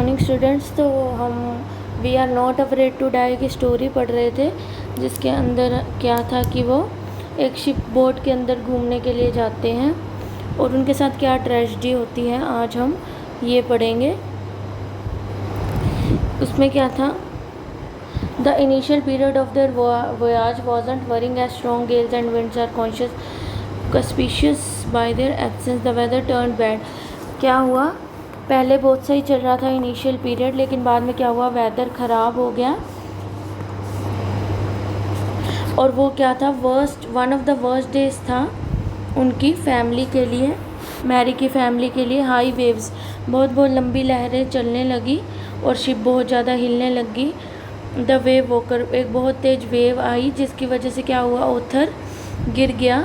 Morning students. तो हम we are not afraid to die की स्टोरी पढ़ रहे थे, जिसके अंदर क्या था कि वो एक शिप बोट के अंदर घूमने के लिए जाते हैं और उनके साथ क्या ट्रेजेडी होती है आज हम ये पढ़ेंगे। उसमें क्या था, the initial period of their voyage wasn't worrying as strong gales and winds are conspicuous by their absence. The weather turned bad. क्या हुआ, पहले बहुत सही चल रहा था इनिशियल पीरियड, लेकिन बाद में क्या हुआ, वेदर ख़राब हो गया। और वो क्या था, one of the worst days था उनकी फैमिली के लिए, मैरी की फैमिली के लिए। हाई वेव्स, बहुत लंबी लहरें चलने लगी और शिप बहुत ज़्यादा हिलने लगी। द वेव वॉकर, एक बहुत तेज़ वेव आई जिसकी वजह से क्या हुआ, ओथर गिर गया।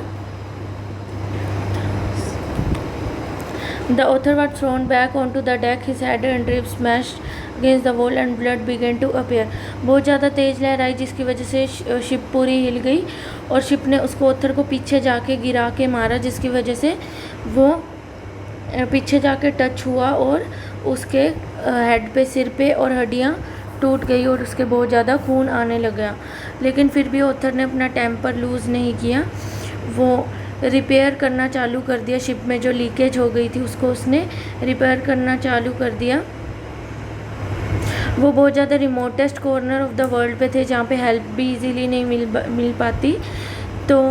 The author was thrown back onto the deck, his head and ribs smashed against the wall and blood began to appear. बहुत ज़्यादा तेज़ लहर आई जिसकी वजह से शिप पूरी हिल गई और शिप ने उसको ऑथर को पीछे जाके गिरा के मारा, जिसकी वजह से वो पीछे जाके टच हुआ और उसके हेड पे, सिर पे और हड्डियाँ टूट गई और उसके बहुत ज़्यादा खून आने लगा। लेकिन फिर भी ऑथर ने अपना टेम्पर लूज़ नहीं किया, वो रिपेयर करना चालू कर दिया। शिप में जो लीकेज हो गई थी उसको उसने रिपेयर करना चालू कर दिया। वो बहुत ज़्यादा remotest corner of the world पे थे जहाँ पे हेल्प भी इजीली नहीं मिल पाती, तो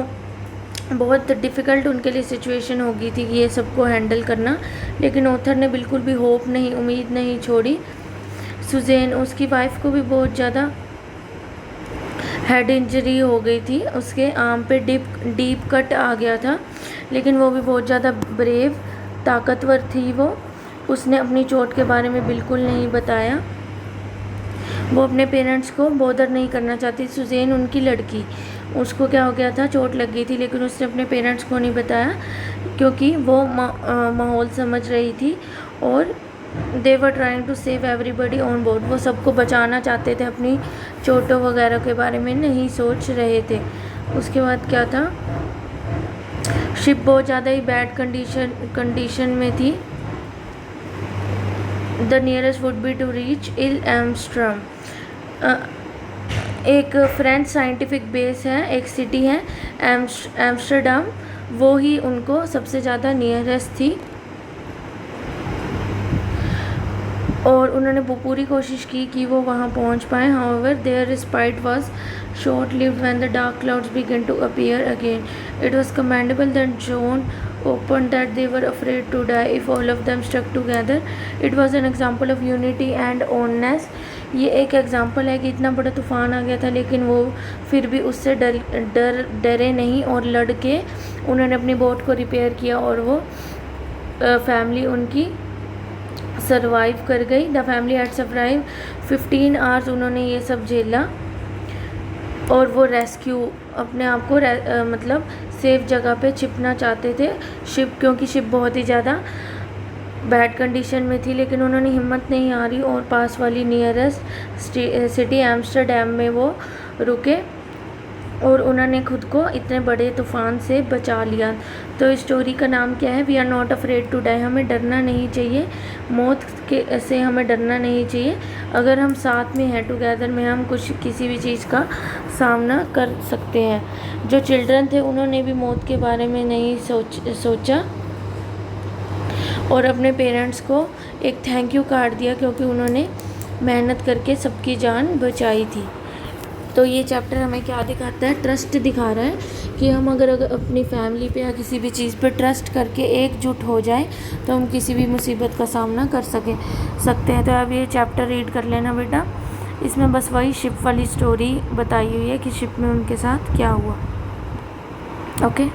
बहुत डिफ़िकल्ट उनके लिए सिचुएशन हो गई थी कि ये सबको हैंडल करना। लेकिन ऑथर ने बिल्कुल भी होप नहीं, उम्मीद नहीं छोड़ी। सुज़ैन, उसकी वाइफ को भी बहुत ज़्यादा हेड इंजरी हो गई थी, उसके आर्म पे डीप कट आ गया था, लेकिन वो भी बहुत ज़्यादा ब्रेव, ताकतवर थी वो। उसने अपनी चोट के बारे में बिल्कुल नहीं बताया, वो अपने पेरेंट्स को बॉदर नहीं करना चाहती। सुज़ैन, उनकी लड़की, उसको क्या हो गया था, चोट लग गई थी, लेकिन उसने अपने पेरेंट्स को नहीं बताया क्योंकि वो माहौल समझ रही थी और they were trying to save everybody on board. वो सबको बचाना चाहते थे, अपनी चोटों वगैरह के बारे में नहीं सोच रहे थे। उसके बाद क्या था, शिप बहुत ज़्यादा ही बैड कंडीशन में थी। The nearest would be to reach Ile Amsterdam, एक फ्रेंच साइंटिफिक बेस है, एक सिटी है एम्स्टरडम, वो ही उनको सबसे ज़्यादा नियरेस्ट थी। और उन्होंने पूरी कोशिश की कि वो वहाँ पहुँच पाएँ। However their respite was short lived when the dark clouds began to appear again. It was commendable that John opened that they were afraid to die if all of them stuck together. It was an example of unity and oneness. ये एक example है कि इतना बड़ा तूफ़ान आ गया था लेकिन वो फिर भी उससे डरे नहीं और लड़ के उन्होंने अपनी बोट को रिपेयर किया और वो फैमिली उनकी सरवाइव कर गई। The family had survive 15 hours, उन्होंने ये सब झेला और वो रेस्क्यू, अपने आप को मतलब सेफ जगह पे छिपना चाहते थे शिप, क्योंकि शिप बहुत ही ज़्यादा बैड कंडीशन में थी। लेकिन उन्होंने हिम्मत नहीं हारी और पास वाली नियरेस्ट सिटी एम्स्टरडम में वो रुके और उन्होंने खुद को इतने बड़े तूफ़ान से बचा लिया। तो इस स्टोरी का नाम क्या है, we are not afraid to die. हमें डरना नहीं चाहिए, मौत के से हमें डरना नहीं चाहिए। अगर हम साथ में हैं, टुगेदर में, हम किसी भी चीज़ का सामना कर सकते हैं। जो चिल्ड्रन थे उन्होंने भी मौत के बारे में नहीं सोचा और अपने पेरेंट्स को एक थैंक यू कार्ड दिया क्योंकि उन्होंने मेहनत करके सबकी जान बचाई थी। तो ये चैप्टर हमें क्या दिखाता है, ट्रस्ट दिखा रहा है कि हम अगर अपनी फैमिली पे या किसी भी चीज़ पे ट्रस्ट करके एकजुट हो जाए तो हम किसी भी मुसीबत का सामना कर सकते हैं। तो अब ये चैप्टर रीड कर लेना बेटा, इसमें बस वही शिप वाली स्टोरी बताई हुई है कि शिप में उनके साथ क्या हुआ। ओके।